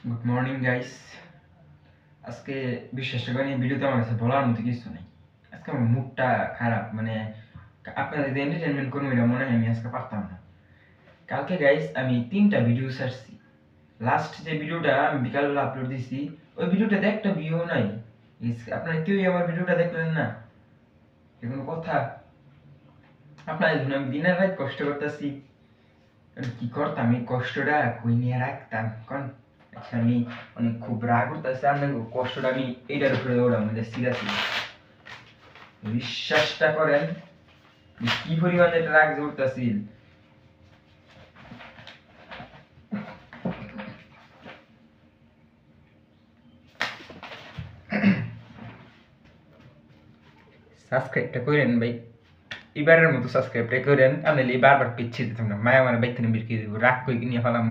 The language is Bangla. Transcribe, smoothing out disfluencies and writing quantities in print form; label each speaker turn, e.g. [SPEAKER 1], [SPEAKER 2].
[SPEAKER 1] Good morning guys. আজকে বিশ্বাস করেন এই ভিডিওতে আমার কাছে বলার মতো কিছু নেই। আজকে আমার মুডটা খারাপ, মানে আপনাদের যে এন্টারটেনমেন্ট করবো এটা মনে হয় আমি আজকে পারতাম না। কালকে গাইস আমি 3টা ভিডিও ছাড়ছি। লাস্ট যে ভিডিওটা আমি বিকালবেলা আপলোড দিছি ওই ভিডিওটাতে একটা ভিউ নাই। আপনারা কেউই আমার ভিডিওটা দেখলেন না, এগুলো কথা। আপনাদের জন্য আমি দিনের রাত কষ্ট করতেছি, কি করতাম এই কষ্টটা কই নিয়ে রাখতাম কোন। আচ্ছা আমি অনেক খুব রাগ করতেছি, আপনার কষ্টটা আমি এইটার উপরে ওরা আমাদের সিরিয়াসলি বিশ্বাসটা করেন কি পরিমাণে এটা রাগ করতেছি। সাবস্ক্রাইবটা করেন ভাই, এবারের মতো সাবস্ক্রাইবটা করেন, আমি বারবার পিছিয়ে দিতাম না, মায়া মানে বাইতে বিক্রি দিব রাগ করে নিয়ে ফেলাম।